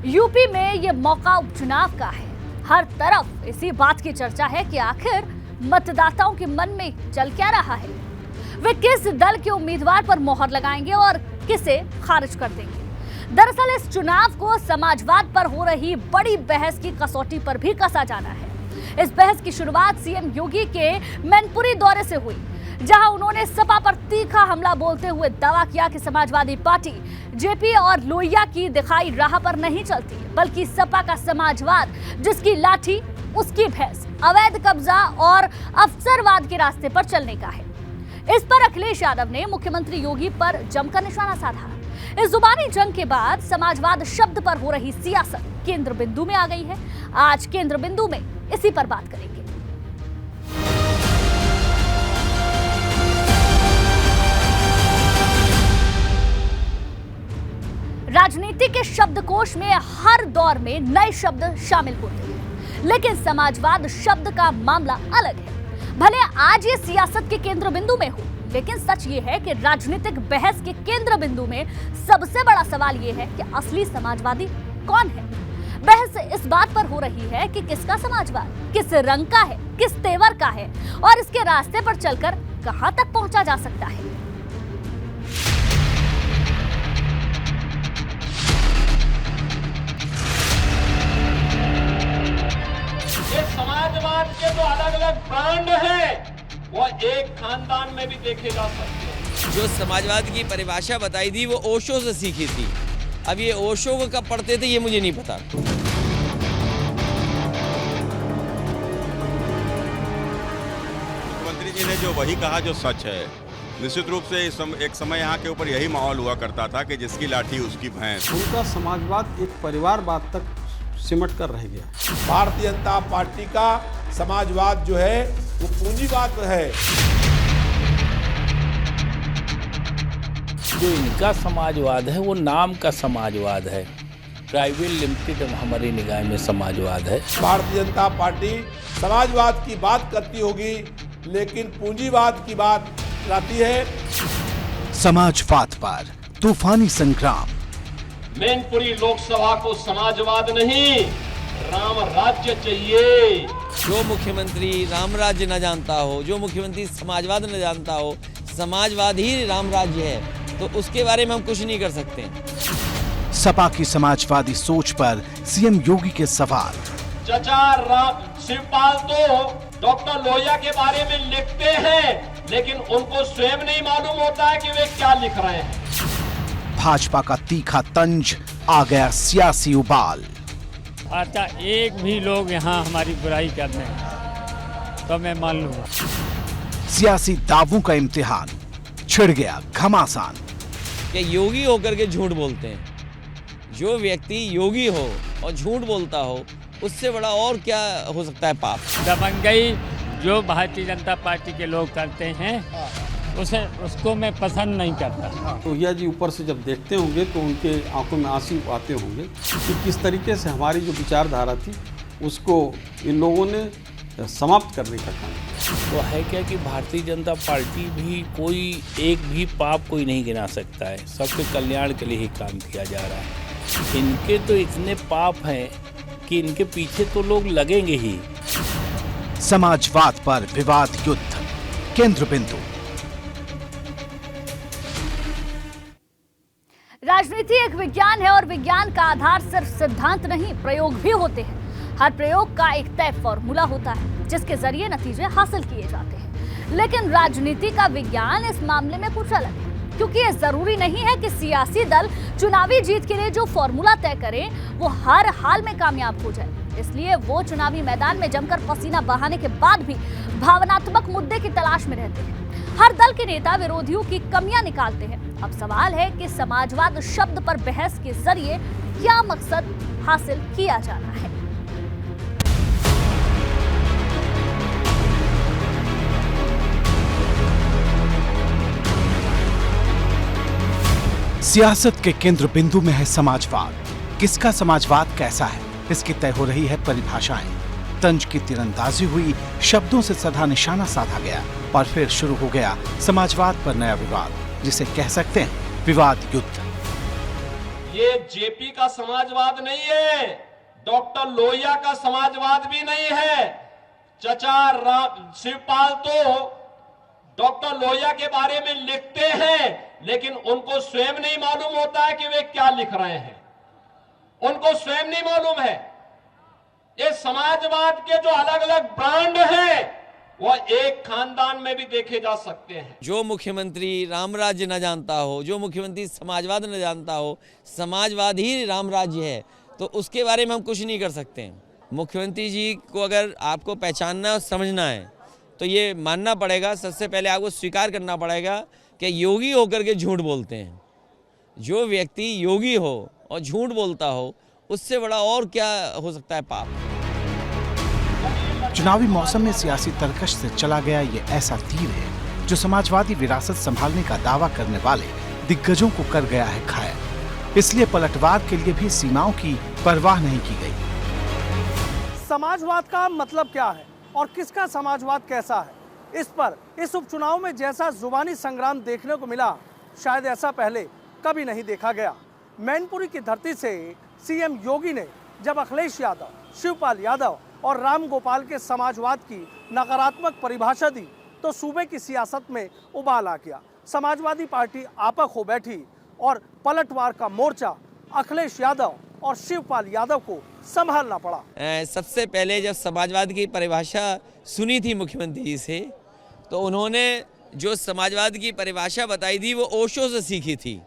UP में ये मौका उपचुनाव का है। हर तरफ इसी बात की चर्चा है कि आखिर मतदाताओं के मन में चल क्या रहा है। वे किस दल के उम्मीदवार पर मोहर लगाएंगे और किसे खारिज कर देंगे। दरअसल इस चुनाव को समाजवाद पर हो रही बड़ी बहस की कसौटी पर भी कसा जाना है। इस बहस की शुरुआत सीएम योगी के मैनपुरी दौरे से हुई, जहां उन्होंने सपा पर तीखा हमला बोलते हुए दावा किया कि समाजवादी पार्टी जेपी और लोहिया की दिखाई राह पर नहीं चलती, बल्कि सपा का समाजवाद जिसकी लाठी उसकी भैंस अवैध कब्जा और अफसरवाद के रास्ते पर चलने का है। इस पर अखिलेश यादव ने मुख्यमंत्री योगी पर जमकर निशाना साधा। इस जुबानी जंग के बाद समाजवाद शब्द पर हो रही सियासत केंद्र बिंदु में आ गई है। आज केंद्र बिंदु में इसी पर बात करेंगे। राजनीति के शब्दकोश में हर दौर में नए शब्द शामिल होते हैं, लेकिन समाजवाद शब्द का मामला अलग है। भले आज ये सियासत के केंद्र बिंदु में हो, लेकिन सच ये है कि राजनीतिक बहस के केंद्र बिंदु में सबसे बड़ा सवाल ये है कि असली समाजवादी कौन है। बहस इस बात पर हो रही है कि किसका समाजवाद किस रंग का है, किस तेवर का है और इसके रास्ते पर चलकर कहां तक पहुंचा जा सकता है। समाजवाद के तो अलग अलग ब्रांड हैं, वो एक खानदान में भी देखे जा सकते हैं। जो समाजवाद की परिभाषा बताई थी वो ओशो से सीखी थी। अब ये ओशो को कब पढ़ते थे ये मुझे नहीं पता। मुख्यमंत्री जी ने जो वही कहा जो सच है। निश्चित रूप से एक समय यहाँ के ऊपर यही माहौल हुआ करता था कि जिसकी लाठी उसकी भैंस। उनका समाजवाद एक परिवारवाद तक सिमट कर रह गया। भारतीय जनता पार्टी का समाजवाद जो है वो पूंजीवाद है। जो इनका समाजवाद है वो नाम का समाजवाद है, प्राइवेट लिमिटेड हमारी निगाह में समाजवाद है। भारतीय जनता पार्टी समाजवाद की बात करती होगी, लेकिन पूंजीवाद की बात करती है। समाजवाद पर तूफानी संग्राम। मैनपुरी लोकसभा को समाजवाद नहीं, राम राज्य चाहिए। जो मुख्यमंत्री राम राज्य न जानता हो, जो मुख्यमंत्री समाजवाद न जानता हो, समाजवाद ही राम राज्य है, तो उसके बारे में हम कुछ नहीं कर सकते। सपा की समाजवादी सोच पर सीएम योगी के सवाल। चचा शिवपाल तो डॉक्टर लोहिया के बारे में लिखते हैं, लेकिन उनको स्वयं नहीं मालूम होता है कि वे क्या लिख रहे हैं। भाजपा का तीखा तंज, आ गया सियासी उबाल। अच्छा, एक भी लोग यहाँ हमारी बुराई करने तो मैं मान लूंगा। सियासी दावों का इम्तिहान, छिड़ गया घमासान। कि योगी होकर के झूठ बोलते हैं। जो व्यक्ति योगी हो और झूठ बोलता हो, उससे बड़ा और क्या हो सकता है पाप। दबंगई जो भारतीय जनता पार्टी के लोग करते हैं उसको मैं पसंद नहीं करता। लोहिया जी ऊपर से जब देखते होंगे तो उनके आंखों में आंसू आते होंगे कि किस तरीके से हमारी जो विचारधारा थी उसको इन लोगों ने समाप्त करने का काम किया। तो है क्या कि भारतीय जनता पार्टी भी कोई एक भी पाप कोई नहीं गिना सकता है, सबके कल्याण के लिए ही काम किया जा रहा है। इनके तो इतने पाप हैं कि इनके पीछे तो लोग लगेंगे ही। समाजवाद पर विवाद युद्ध, केंद्र बिंदु। राजनीति एक विज्ञान है और विज्ञान का आधार सिर्फ सिद्धांत नहीं, प्रयोग भी होते हैं। हर प्रयोग का एक तय फॉर्मूला होता है जिसके जरिए नतीजे हासिल किए जाते हैं, लेकिन राजनीति का विज्ञान इस मामले में कुछ अलग है, क्योंकि ये जरूरी नहीं है कि सियासी दल चुनावी जीत के लिए जो फॉर्मूला तय करें वो हर हाल में कामयाब हो जाए। इसलिए वो चुनावी मैदान में जमकर पसीना बहाने के बाद भी भावनात्मक मुद्दे की तलाश में रहते हैं। हर दल के नेता विरोधियों की कमियां निकालते हैं। अब सवाल है कि समाजवाद शब्द पर बहस के जरिए क्या मकसद हासिल किया जाना है। सियासत के केंद्र बिंदु में है समाजवाद। किसका समाजवाद कैसा है, इसकी तय हो रही है परिभाषाएं। तंज की तीरंदाजी हुई, शब्दों से सदा निशाना साधा गया और फिर शुरू हो गया समाजवाद पर नया विवाद, जिसे कह सकते हैं विवाद युद्ध। ये जेपी का समाजवाद नहीं है, डॉक्टर लोहिया का समाजवाद भी नहीं है। चचा शिवपाल तो डॉक्टर लोहिया के बारे में लिखते हैं, लेकिन उनको स्वयं नहीं मालूम होता है कि वे क्या लिख रहे हैं, उनको स्वयं नहीं मालूम है। ये समाजवाद के जो अलग अलग ब्रांड हैं, वह एक खानदान में भी देखे जा सकते हैं। जो मुख्यमंत्री राम राज्य न जानता हो, जो मुख्यमंत्री समाजवाद न जानता हो, समाजवाद ही राम राज्य है, तो उसके बारे में हम कुछ नहीं कर सकते हैं। मुख्यमंत्री जी को अगर आपको पहचानना और समझना है तो ये मानना पड़ेगा, सबसे पहले आपको स्वीकार करना पड़ेगा कि योगी होकर के झूठ बोलते हैं। जो व्यक्ति योगी हो और झूठ बोलता हो, उससे बड़ा और क्या हो सकता है पाप। चुनावी मौसम में सियासी तरकश से चला गया ये ऐसा तीर है जो समाजवादी विरासत संभालने का दावा करने वाले दिग्गजों को कर गया है घायल। इसलिए पलटवार के लिए भी सीमाओं की परवाह नहीं की गई। समाजवाद का मतलब क्या है और किसका समाजवाद कैसा है, इस पर इस उपचुनाव में जैसा जुबानी संग्राम देखने को मिला, शायद ऐसा पहले कभी नहीं देखा गया। मैनपुरी की धरती से सीएम योगी ने जब अखिलेश यादव, शिवपाल यादव और राम गोपाल के समाजवाद की नकारात्मक परिभाषा दी तो सूबे की सियासत में उबाल आ गया। समाजवादी पार्टी आपक हो बैठी और पलटवार का मोर्चा अखिलेश यादव और शिवपाल यादव को संभालना पड़ा। सबसे पहले जब समाजवाद की परिभाषा सुनी थी मुख्यमंत्री जी से, तो उन्होंने जो समाजवाद की परिभाषा बताई थी वो ओशो से सीखी थी।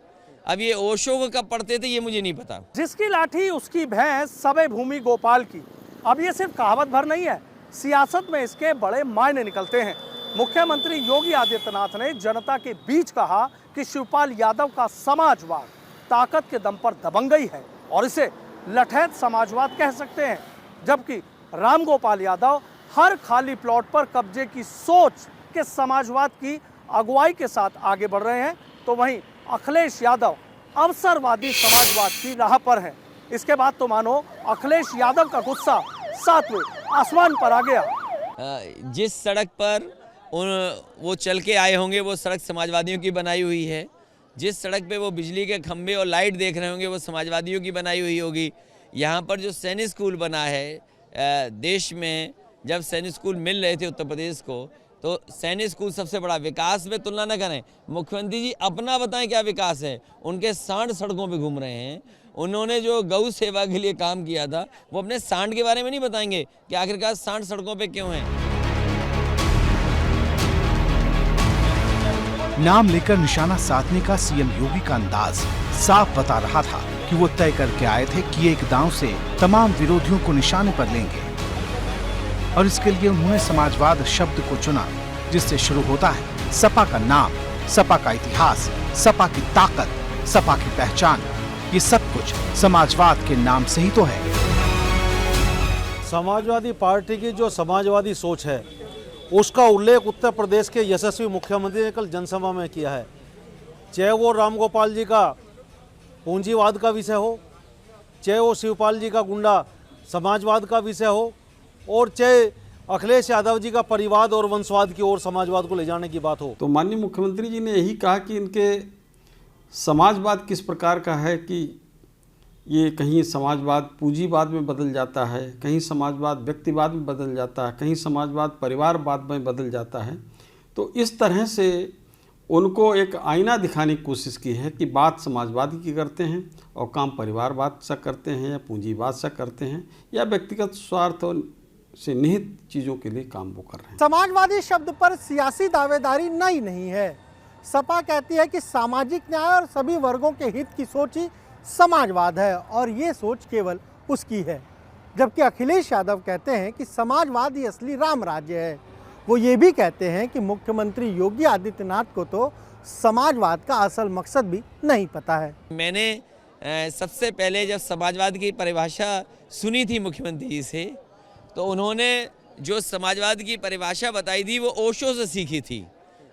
अब ये ओशो को कब पढ़ते थे ये मुझे नहीं पता। जिसकी लाठी उसकी भैंस, सबे भूमि गोपाल की। अब ये सिर्फ कहावत भर नहीं है, सियासत में इसके बड़े मायने निकलते हैं। मुख्यमंत्री योगी आदित्यनाथ ने जनता के बीच कहा कि शिवपाल यादव का समाजवाद ताकत के दम पर दबंगई है और इसे लठैत समाजवाद कह सकते हैं, जबकि राम गोपाल यादव हर खाली प्लॉट पर कब्जे की सोच के समाजवाद की अगुवाई के साथ आगे बढ़ रहे हैं, तो वहीं अखिलेश यादव अवसरवादी समाजवाद की राह पर हैं। इसके बाद तो मानो अखिलेश यादव का गुस्सा 7वें आसमान पर आ गया। जिस सड़क पर वो चल के आए होंगे वो सड़क समाजवादियों की बनाई हुई है। जिस सड़क पे वो बिजली के खंभे और लाइट देख रहे होंगे वो समाजवादियों की बनाई हुई होगी। यहाँ पर जो सैनिक स्कूल बना है, देश में जब सैनिक स्कूल मिल रहे थे उत्तर प्रदेश को, तो सैनिक स्कूल सबसे बड़ा, विकास में तुलना न करें। मुख्यमंत्री जी अपना बताएं क्या विकास है। उनके सांड सड़कों पे घूम रहे हैं। उन्होंने जो गौ सेवा के लिए काम किया था वो अपने सांड के बारे में नहीं बताएंगे कि आखिरकार सांड सड़कों पे क्यों हैं। नाम लेकर निशाना साधने का सीएम योगी का अंदाज साफ बता रहा था कि वो तय करके आए थे कि एक दांव से तमाम विरोधियों को निशाने पर लेंगे, और इसके लिए उन्होंने समाजवाद शब्द को चुना, जिससे शुरू होता है सपा का नाम, सपा का इतिहास, सपा की ताकत, सपा की पहचान। ये सब कुछ समाजवाद के नाम से ही तो है। समाजवादी पार्टी की जो समाजवादी सोच है उसका उल्लेख उत्तर प्रदेश के यशस्वी मुख्यमंत्री ने कल जनसभा में किया है। चाहे वो राम गोपाल जी का पूंजीवाद का विषय हो, चाहे वो शिवपाल जी का गुंडा समाजवाद का विषय हो, और चाहे अखिलेश यादव जी का परिवाद और वंशवाद की ओर समाजवाद को ले जाने की बात हो। तो माननीय मुख्यमंत्री जी ने यही कहा कि इनके समाजवाद किस प्रकार का है कि ये कहीं समाजवाद पूंजीवाद में बदल जाता है, कहीं समाजवाद व्यक्तिवाद में बदल जाता है, कहीं समाजवाद परिवारवाद में बदल जाता है। तो इस तरह से उनको एक आईना दिखाने की कोशिश की है कि बात समाजवाद की करते हैं और काम परिवारवाद से करते हैं, या पूंजीवाद से करते हैं, या व्यक्तिगत स्वार्थ से निहित चीज़ों के लिए काम वो कर रहे हैं। समाजवादी शब्द पर सियासी दावेदारी नई नहीं है। सपा कहती है कि सामाजिक न्याय और सभी वर्गों के हित की सोच ही समाजवाद है, और ये सोच केवल उसकी है, जबकि अखिलेश यादव कहते हैं कि समाजवाद ही असली राम राज्य है। वो ये भी कहते हैं कि मुख्यमंत्री योगी आदित्यनाथ को तो समाजवाद का असल मकसद भी नहीं पता है। मैंने सबसे पहले जब समाजवाद की परिभाषा सुनी थी मुख्यमंत्री जी से, तो उन्होंने जो समाजवाद की परिभाषा बताई थी वो ओशो से सीखी थी।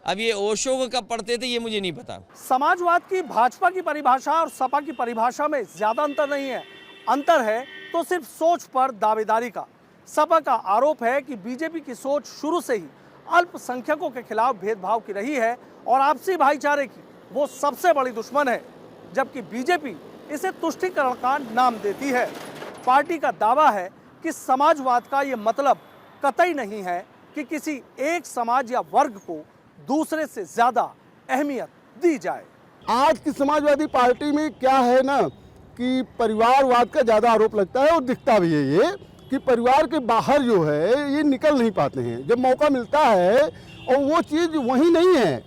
अब ये ओशो को कब पढ़ते थे ये मुझे नहीं पता। समाजवाद की भाजपा की परिभाषा और सपा की परिभाषा में ज्यादा अंतर नहीं है। अंतर है तो सिर्फ सोच पर दावेदारी का। सपा का आरोप है कि बीजेपी की सोच शुरू से ही अल्पसंख्यकों के खिलाफ भेदभाव की रही है और आपसी भाईचारे की वो सबसे बड़ी दुश्मन है, जबकि बीजेपी इसे तुष्टीकरण का नाम देती है। पार्टी का दावा है कि समाजवाद का ये मतलब कतई नहीं है कि किसी एक समाज या वर्ग को दूसरे से ज्यादा अहमियत दी जाए। आज की समाजवादी पार्टी में क्या है ना कि परिवारवाद का ज़्यादा आरोप लगता है और दिखता भी है ये कि परिवार के बाहर जो है ये निकल नहीं पाते हैं। जब मौका मिलता है और वो चीज़ वहीं नहीं है,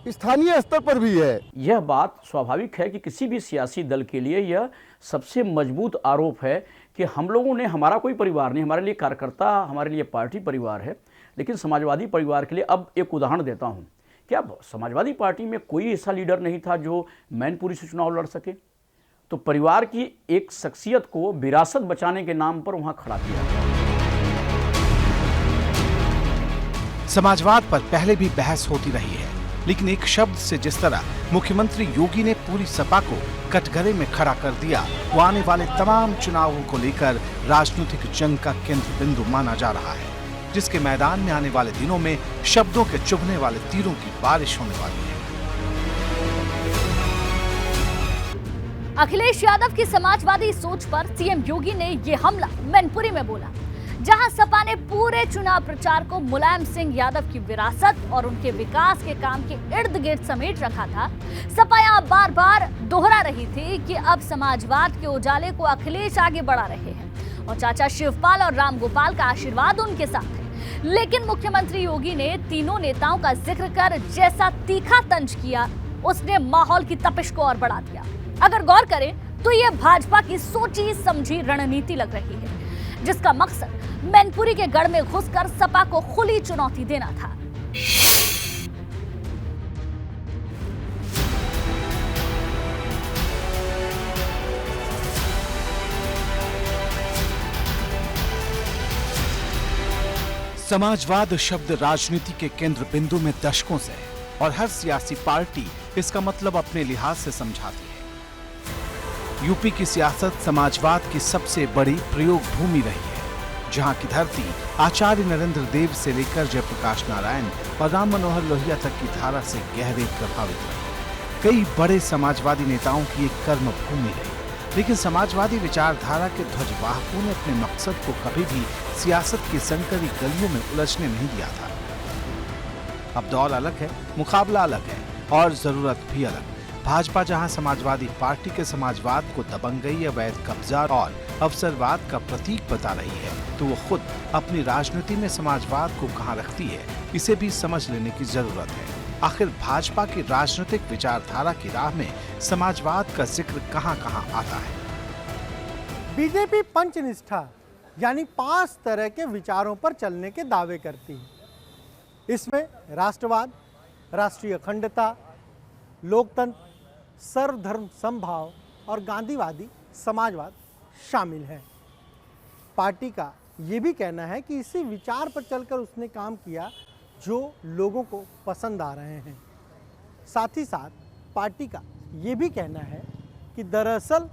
स्थानीय स्तर पर भी है। यह बात स्वाभाविक है कि किसी भी सियासी दल के लिए यह सबसे मजबूत आरोप है कि हम लोगों ने, हमारा कोई परिवार नहीं, हमारे लिए कार्यकर्ता, हमारे लिए पार्टी परिवार है, लेकिन समाजवादी परिवार के लिए अब एक उदाहरण देता हूं। क्या समाजवादी पार्टी में कोई ऐसा लीडर नहीं था जो मैनपुरी से चुनाव लड़ सके? तो परिवार की एक शख्सियत को विरासत बचाने के नाम पर वहां खड़ा किया। समाजवाद पर पहले भी बहस होती रही है, लेकिन एक शब्द से जिस तरह मुख्यमंत्री योगी ने पूरी सपा को कटघरे में खड़ा कर दिया, वो आने वाले तमाम चुनावों को लेकर राजनीतिक जंग का केंद्र बिंदु माना जा रहा है, जिसके मैदान में आने वाले दिनों में शब्दों के चुभने वाले तीरों की बारिश होने वाली है। अखिलेश यादव की समाजवादी सोच पर सीएम योगी ने ये हमला मैनपुरी में बोला, जहां सपा ने पूरे चुनाव प्रचार को मुलायम सिंह यादव की विरासत और उनके विकास के काम के इर्द गिर्द समेट रखा था। सपा यहां बार बार दोहरा रही थी कि अब समाजवाद के उजाले को अखिलेश आगे बढ़ा रहे हैं और चाचा शिवपाल और रामगोपाल का आशीर्वाद उनके साथ है। लेकिन मुख्यमंत्री योगी ने तीनों नेताओं का जिक्र कर जैसा तीखा तंज किया, उसने माहौल की तपिश को और बढ़ा दिया। अगर गौर करें तो यह भाजपा की सोची समझी रणनीति लग रही है, जिसका मकसद मैनपुरी के गढ़ में घुसकर सपा को खुली चुनौती देना था। समाजवाद शब्द राजनीति के केंद्र बिंदु में दशकों से है और हर सियासी पार्टी इसका मतलब अपने लिहाज से समझाती है। यूपी की सियासत समाजवाद की सबसे बड़ी प्रयोग भूमि रही है, जहां की धरती आचार्य नरेंद्र देव से लेकर जयप्रकाश नारायण और राम मनोहर लोहिया तक की धारा से गहरे प्रभावित रही। कई बड़े समाजवादी नेताओं की एक कर्म भूमि रही, लेकिन समाजवादी विचारधारा के ध्वजवाहकों ने अपने मकसद को कभी भी सियासत की संकरी गलियों में उलझने नहीं दिया था। अब दौर अलग है, मुकाबला अलग है और जरूरत भी अलग। भाजपा जहां समाजवादी पार्टी के समाजवाद को दबंगई, अवैध कब्जा और अवसरवाद का प्रतीक बता रही है, तो वो खुद अपनी राजनीति में समाजवाद को कहां रखती है, इसे भी समझ लेने की जरूरत है। आखिर भाजपा की राजनीतिक विचारधारा की राह में समाजवाद का जिक्र कहां कहां आता है? बीजेपी पंचनिष्ठा यानी 5 तरह के विचारों पर चलने के दावे करती है। इसमें राष्ट्रवाद, राष्ट्रीय अखंडता, लोकतंत्र, सर्वधर्म समभाव और गांधीवादी समाजवाद शामिल है। पार्टी का ये भी कहना है कि इसी विचार पर चलकर उसने काम किया जो लोगों को पसंद आ रहे हैं। साथ ही साथ पार्टी का ये भी कहना है कि दरअसल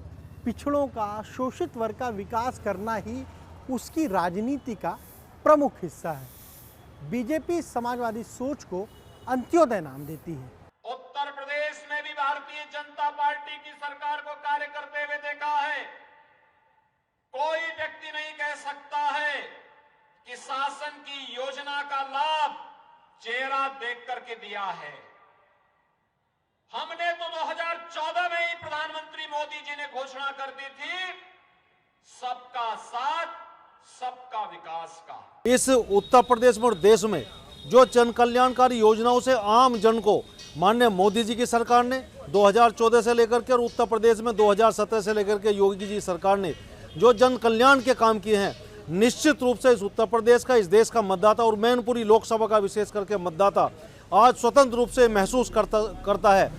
पिछड़ों का, शोषित वर्ग का विकास करना ही उसकी राजनीति का प्रमुख हिस्सा है। बीजेपी समाजवादी सोच को अंत्योदय नाम देती है। उत्तर प्रदेश में भी भारतीय जनता पार्टी की सरकार को कार्य करते हुए देखा है। कोई व्यक्ति नहीं कह सकता है कि शासन की योजना का लाभ चेहरा देख करके दिया है। हमने तो 2014 में ही प्रधानमंत्री मोदी जी ने घोषणा कर दी थी, सबका साथ सबका विकास का। इस उत्तर प्रदेश में और देश में जो जन कल्याणकारी योजनाओं से आम जन को माननीय मोदी जी की सरकार ने 2014 से लेकर के और उत्तर प्रदेश में 2017 से लेकर के योगी जी सरकार ने जो जन कल्याण के काम किए हैं, निश्चित रूप से इस उत्तर प्रदेश का, इस देश का मतदाता और मैनपुरी लोकसभा का विशेष करके मतदाता आज स्वतंत्र रूप से महसूस करता है।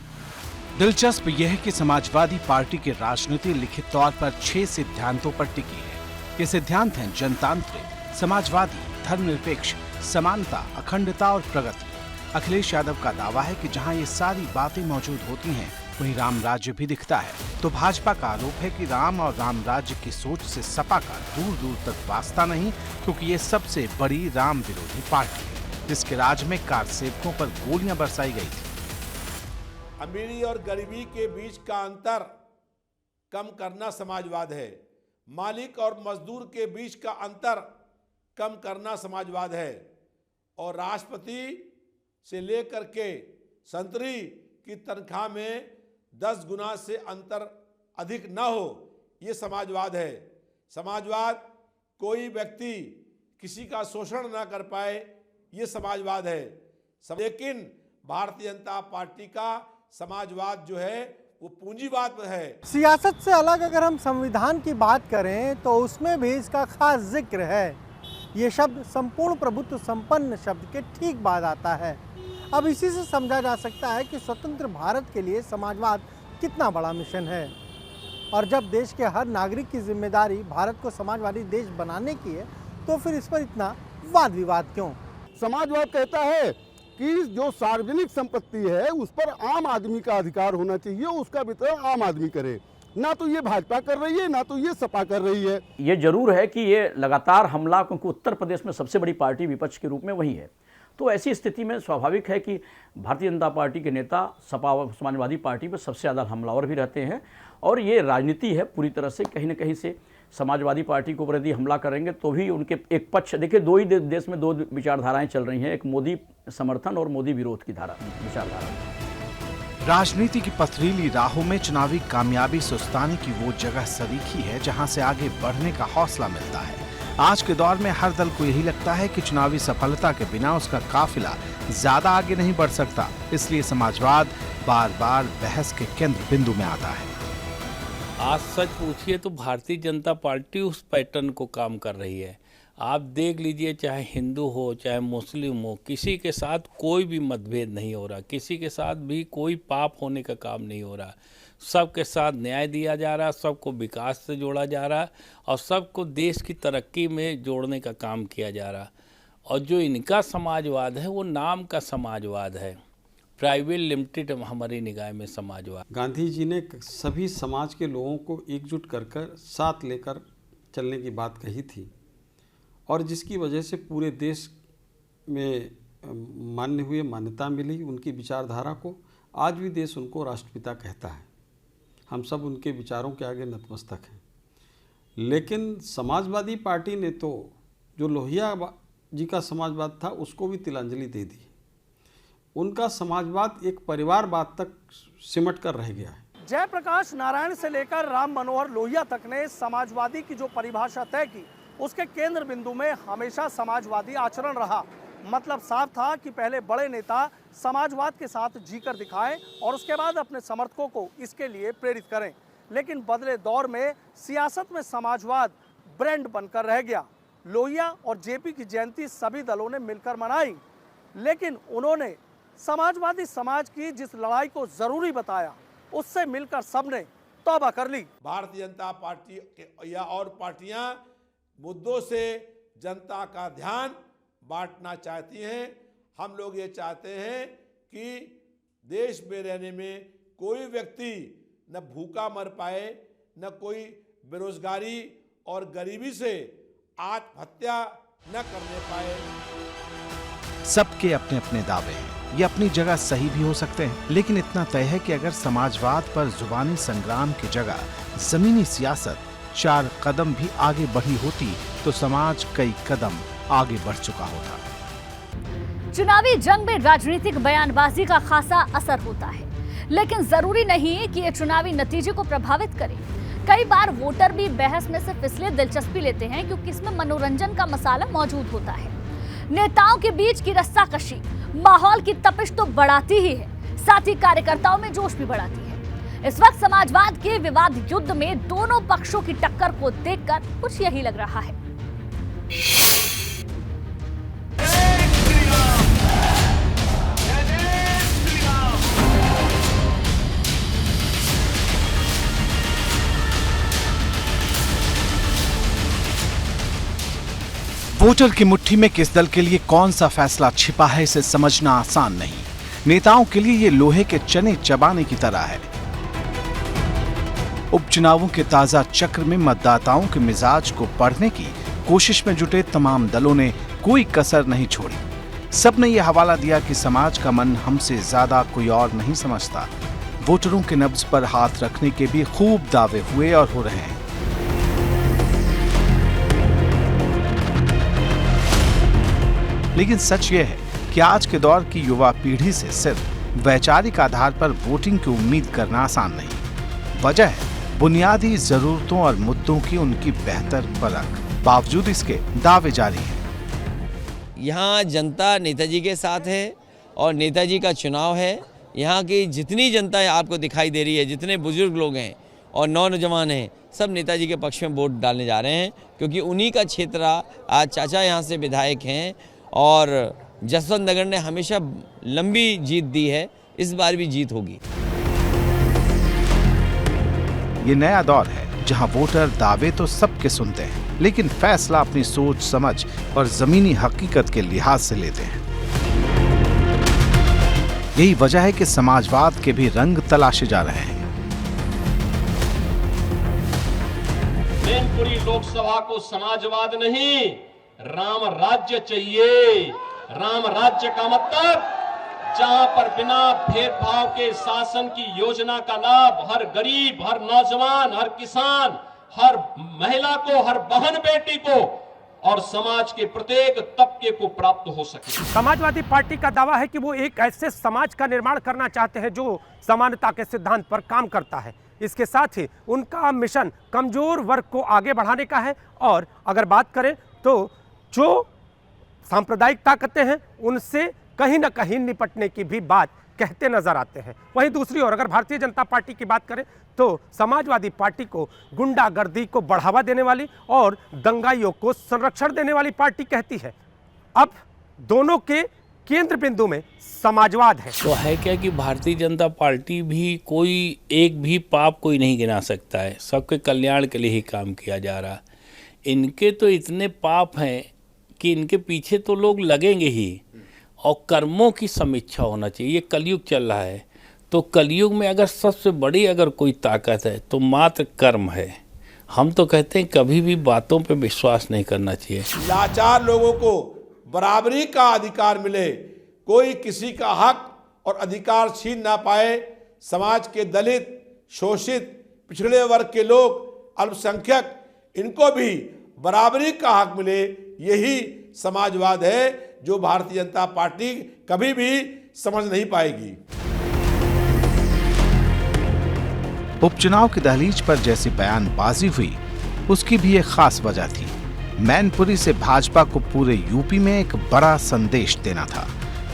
दिलचस्प यह है कि समाजवादी पार्टी की राजनीति लिखित तौर पर 6 सिद्धांतों पर टिकी है। ये सिद्धांत हैं जनतांत्रिक, समाजवादी, धर्मनिरपेक्ष, समानता, अखंडता और प्रगति। अखिलेश यादव का दावा है कि जहां ये सारी बातें मौजूद होती हैं, वहीं राम राज्य भी दिखता है। तो भाजपा का आरोप है कि राम और राम राज्य की सोच से सपा का दूर दूर तक वास्ता नहीं, क्योंकि ये सबसे बड़ी राम विरोधी पार्टी है, जिसके राज में कार सेवकों पर गोलियां बरसाई गई थी। अमीरी और गरीबी के बीच का अंतर कम करना समाजवाद है। मालिक और मजदूर के बीच का अंतर कम करना समाजवाद है। और राष्ट्रपति से लेकर के संतरी की तनख्वाह में 10 गुना से अंतर अधिक न हो, ये समाजवाद है। समाजवाद कोई व्यक्ति किसी का शोषण ना कर पाए, ये समाजवाद है। लेकिन भारतीय जनता पार्टी का समाजवाद जो है वो पूंजीवाद है। सियासत से अलग अगर हम संविधान की बात करें तो उसमें भी इसका खास जिक्र है। ये शब्द संपूर्ण प्रभुत्व संपन्न शब्द के ठीक बाद आता है। अब इसी से समझा जा सकता है कि स्वतंत्र भारत के लिए समाजवाद कितना बड़ा मिशन है। और जब देश के हर नागरिक की जिम्मेदारी भारत को समाजवादी देश बनाने की है तो फिर इस पर इतना वाद विवाद क्यों? समाजवाद कहता है कि जो सार्वजनिक संपत्ति है उस पर आम आदमी का अधिकार होना चाहिए, उसका वितरण आम आदमी करे। ना तो ये भाजपा कर रही है, ना तो ये सपा कर रही है। ये जरूर है कि ये लगातार हमला, क्योंकि उत्तर प्रदेश में सबसे बड़ी पार्टी विपक्ष के रूप में वही है, तो ऐसी स्थिति में स्वाभाविक है कि भारतीय जनता पार्टी के नेता सपा व समाजवादी पार्टी पर सबसे ज़्यादा हमलावर भी रहते हैं। और ये राजनीति है पूरी तरह से। कहीं ना कहीं से समाजवादी पार्टी के ऊपर यदि हमला करेंगे तो भी उनके एक पक्ष, देखिए दो ही देश में दो विचारधाराएं चल रही हैं, एक मोदी समर्थन और मोदी विरोध की विचारधारा। राजनीति की पथरीली राहों में चुनावी कामयाबी सुस्ताने की वो जगह सरीखी है जहां से आगे बढ़ने का हौसला मिलता है। आज के दौर में हर दल को यही लगता है कि चुनावी सफलता के बिना उसका काफिला ज्यादा आगे नहीं बढ़ सकता, इसलिए समाजवाद बार बार बहस के केंद्र बिंदु में आता है। आज सच पूछिए तो भारतीय जनता पार्टी उस पैटर्न को काम कर रही है। आप देख लीजिए, चाहे हिंदू हो चाहे मुस्लिम हो, किसी के साथ कोई भी मतभेद नहीं हो रहा, किसी के साथ भी कोई पाप होने का काम नहीं हो रहा। सबके साथ न्याय दिया जा रहा, सबको विकास से जोड़ा जा रहा और सबको देश की तरक्की में जोड़ने का काम किया जा रहा। और जो इनका समाजवाद है वो नाम का समाजवाद है, प्राइवेट लिमिटेड हमारी निगाह में समाजवाद। गांधी जी ने सभी समाज के लोगों को एकजुट कर साथ लेकर चलने की बात कही थी और जिसकी वजह से पूरे देश में मान्य हुए, मान्यता मिली उनकी विचारधारा को। आज भी देश उनको राष्ट्रपिता कहता है। हम सब उनके विचारों के आगे नतमस्तक हैं। लेकिन समाजवादी पार्टी ने तो जो लोहिया जी का समाजवाद था उसको भी तिलांजलि दे दी। उनका समाजवाद एक परिवारवाद तक सिमट कर रह गया है। जयप्रकाश नारायण से लेकर राम मनोहर लोहिया तक ने समाजवादी की जो परिभाषा तय की उसके केंद्र बिंदु में हमेशा समाजवादी आचरण रहा। मतलब साफ था कि पहले बड़े नेता समाजवाद के साथ जीकर दिखाएं और उसके बाद अपने समर्थकों को इसके लिए प्रेरित करें। लेकिन बदले दौर में सियासत में समाजवाद ब्रांड बनकर रह गया। लोहिया और जेपी की जयंती सभी दलों ने मिलकर मनाई, लेकिन उन्होंने समाजवादी समाज की जिस लड़ाई को जरूरी बताया उससे मिलकर सबने तौबा कर ली। भारतीय जनता पार्टी या और पार्टियां मुद्दों से जनता का ध्यान बांटना चाहती हैं। हम लोग ये चाहते हैं कि देश में रहने में कोई व्यक्ति न भूखा मर पाए, न कोई बेरोजगारी और गरीबी से आत्महत्या न करने पाए। सबके अपने अपने दावे हैं, ये अपनी जगह सही भी हो सकते हैं, लेकिन इतना तय है कि अगर समाजवाद पर जुबानी संग्राम की जगह जमीनी सियासत 4 कदम भी आगे बढ़ी होती तो समाज कई कदम आगे बढ़ चुका होता। चुनावी जंग में राजनीतिक बयानबाजी का खासा असर होता है, लेकिन जरूरी नहीं है कि ये चुनावी नतीजे को प्रभावित करे। कई बार वोटर भी बहस में सिर्फ इसलिए दिलचस्पी लेते हैं क्योंकि इसमें मनोरंजन का मसाला मौजूद होता है। नेताओं के बीच की रस्साकशी माहौल की तपिश तो बढ़ाती ही है, साथ ही कार्यकर्ताओं में जोश भी बढ़ाती है। इस वक्त समाजवाद के विवाद युद्ध में दोनों पक्षों की टक्कर को देखकर कुछ यही लग रहा है। वोटर की मुट्ठी में किस दल के लिए कौन सा फैसला छिपा है इसे समझना आसान नहीं। नेताओं के लिए ये लोहे के चने चबाने की तरह है। उपचुनावों के ताजा चक्र में मतदाताओं के मिजाज को पढ़ने की कोशिश में जुटे तमाम दलों ने कोई कसर नहीं छोड़ी। सबने ये हवाला दिया कि समाज का मन हमसे ज्यादा कोई और नहीं समझता। वोटरों के नब्ज पर हाथ रखने के भी खूब दावे हुए और हो रहे हैं। लेकिन सच यह है कि आज के दौर की युवा पीढ़ी से सिर्फ वैचारिक आधार पर वोटिंग की उम्मीद करना आसान नहीं। वजह है बुनियादी जरूरतों और मुद्दों की उनकी बेहतर परख। बावजूद इसके दावे जारी हैं। यहाँ जनता नेताजी के साथ है और नेताजी का चुनाव है। यहाँ की जितनी जनता आपको दिखाई दे रही है, जितने बुजुर्ग लोग हैं और नौजवान हैं, सब नेताजी के पक्ष में वोट डालने जा रहे हैं, क्योंकि उन्हीं का क्षेत्र आज चाचा यहाँ से विधायक हैं और जसवंत नगर ने हमेशा लंबी जीत दी है, इस बार भी जीत होगी। ये नया दौर है जहां वोटर दावे तो सबके सुनते हैं, लेकिन फैसला अपनी सोच समझ और जमीनी हकीकत के लिहाज से लेते हैं। यही वजह है कि समाजवाद के भी रंग तलाशे जा रहे हैं। मैनपुरी लोकसभा को समाजवाद नहीं, राम राज्य चाहिए। राम राज्य का मतलब जहां पर बिना भेदभाव के शासन की योजना का लाभ हर गरीब, हर नौजवान, हर किसान, हर महिला को, हर बहन बेटी को और समाज के प्रत्येक तबके को प्राप्त हो सके। समाजवादी पार्टी का दावा है कि वो एक ऐसे समाज का निर्माण करना चाहते हैं जो समानता के सिद्धांत पर काम करता है। इसके साथ ही उनका मिशन कमजोर वर्ग को आगे बढ़ाने का है। और अगर बात करें तो जो सांप्रदायिक ताकतें हैं उनसे कहीं ना कहीं निपटने की भी बात कहते नजर आते हैं। वहीं दूसरी ओर अगर भारतीय जनता पार्टी की बात करें तो समाजवादी पार्टी को गुंडागर्दी को बढ़ावा देने वाली और दंगाइयों को संरक्षण देने वाली पार्टी कहती है। अब दोनों के केंद्र बिंदु में समाजवाद है। तो है क्या कि भारतीय जनता पार्टी भी कोई एक भी पाप कोई नहीं गिना सकता है, सबके कल्याण के लिए ही काम किया जा रहा। इनके तो इतने पाप हैं कि इनके पीछे तो लोग लगेंगे ही, और कर्मों की समीक्षा होना चाहिए। ये कलयुग चल रहा है, तो कलयुग में अगर सबसे बड़ी अगर कोई ताकत है तो मात्र कर्म है। हम तो कहते हैं कभी भी बातों पे विश्वास नहीं करना चाहिए। लाचार लोगों को बराबरी का अधिकार मिले, कोई किसी का हक और अधिकार छीन ना पाए। समाज के दलित, शोषित, पिछड़े वर्ग के लोग, अल्पसंख्यक, इनको भी बराबरी का हक मिले, यही समाजवाद है जो भारतीय जनता पार्टी कभी भी समझ नहीं पाएगी। उपचुनाव की दहलीज पर जैसी बयानबाजी हुई, उसकी भी एक खास वजह थी। मैनपुरी से भाजपा को पूरे यूपी में एक बड़ा संदेश देना था।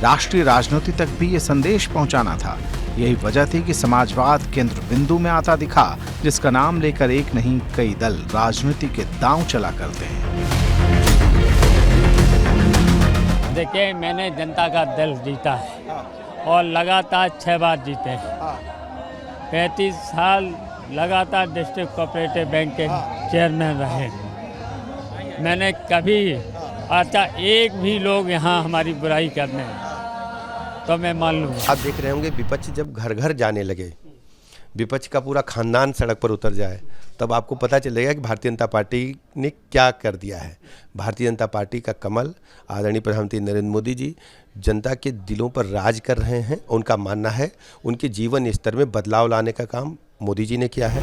राष्ट्रीय राजनीति तक भी ये संदेश पहुंचाना था। यही वजह थी कि समाजवाद केंद्र बिंदु में आता दिखा, जिसका नाम लेकर एक नहीं कई दल राजनीति के दांव चला करते हैं। देखिए, मैंने जनता का दल जीता है और लगातार 6 बार जीते हैं। 35 साल लगातार डिस्ट्रिक्ट कोऑपरेटिव बैंक के चेयरमैन रहे। मैंने कभी एक भी लोग यहाँ हमारी बुराई करने तो मैं मान लूँगा। आप देख रहे होंगे विपक्ष जब घर घर जाने लगे, विपक्ष का पूरा खानदान सड़क पर उतर जाए, तब आपको पता चलेगा कि भारतीय जनता पार्टी ने क्या कर दिया है। भारतीय जनता पार्टी का कमल आदरणीय प्रधानमंत्री नरेंद्र मोदी जी जनता के दिलों पर राज कर रहे हैं। उनका मानना है उनके जीवन स्तर में बदलाव लाने का काम मोदी जी ने किया है।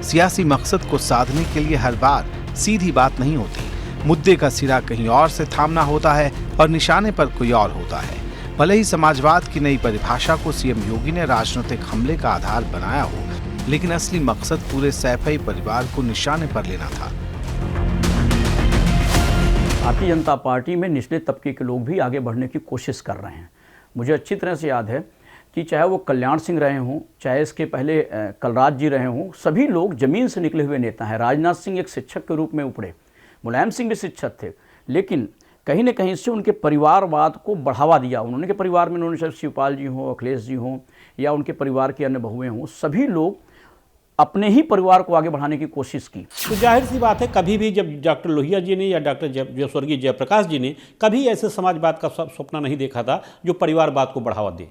सियासी मकसद को साधने के लिए हर बार सीधी बात नहीं होती। मुद्दे का सिरा कहीं और से थामना होता है और निशाने पर कोई और होता है। भले ही समाजवाद की नई परिभाषा को सीएम योगी ने राजनीतिक हमले का आधार बनाया हो, लेकिन असली मकसद पूरे सैफई परिवार को निशाने पर लेना था। भारतीय जनता पार्टी में निचले तबके के लोग भी आगे बढ़ने की कोशिश कर रहे हैं। मुझे अच्छी तरह से याद है कि चाहे वो कल्याण सिंह रहे हों, चाहे इसके पहले कलराज जी रहे हों, सभी लोग जमीन से निकले हुए नेता हैं। राजनाथ सिंह एक शिक्षक के रूप में उपड़े, मुलायम सिंह भी शिक्षक थे, लेकिन कहीं न कहीं से उनके परिवारवाद को बढ़ावा दिया। उन्होंने परिवार में उन्होंने चाहे शिवपाल जी हों, अखिलेश जी हों या उनके परिवार की अन्य बहुएं हों, सभी लोग अपने ही परिवार को आगे बढ़ाने की कोशिश की। तो जाहिर सी बात है, कभी भी जब डॉक्टर लोहिया जी ने या डॉक्टर स्वर्गीय जयप्रकाश जी ने कभी ऐसे समाजवाद का सपना नहीं देखा था जो परिवारवाद को बढ़ावा दे।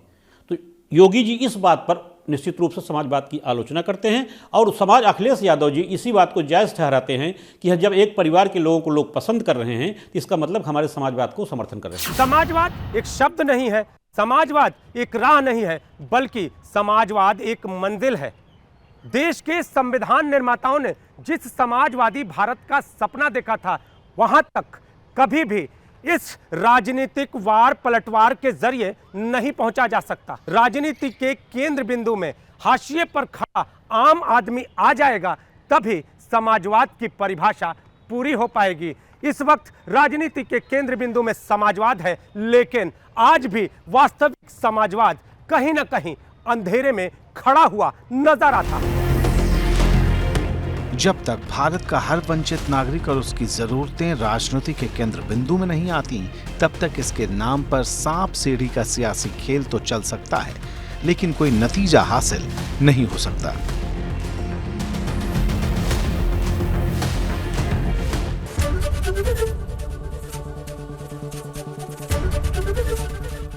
तो योगी जी इस बात पर निश्चित रूप से समाजवाद की आलोचना करते हैं और समाज अखिलेश यादव जी इसी बात को जायज़ ठहराते हैं कि जब एक परिवार के लोगों को लोग पसंद कर रहे हैं तो इसका मतलब हमारे समाजवाद को समर्थन कर रहे हैं। समाजवाद एक शब्द नहीं है, समाजवाद एक राह नहीं है, बल्कि समाजवाद एक मंजिल है। देश के संविधान निर्माताओं ने जिस समाजवादी भारत का सपना देखा था, वहां तक कभी भी इस राजनीतिक वार पलटवार के जरिए नहीं पहुंचा जा सकता। राजनीति के केंद्र बिंदु में हाशिए पर खड़ा आम आदमी आ जाएगा, तभी समाजवाद की परिभाषा पूरी हो पाएगी। इस वक्त राजनीति के केंद्र बिंदु में समाजवाद है, लेकिन आज भी वास्तविक समाजवाद कहीं ना कहीं अंधेरे में खड़ा हुआ नजर आता है। जब तक भारत का हर वंचित नागरिक और उसकी जरूरतें राजनीति के केंद्र बिंदु में नहीं आती, तब तक इसके नाम पर सांप सीढ़ी का सियासी खेल तो चल सकता है, लेकिन कोई नतीजा हासिल नहीं हो सकता।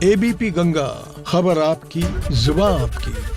एबीपी गंगा, खबर आपकी, जुबान आपकी।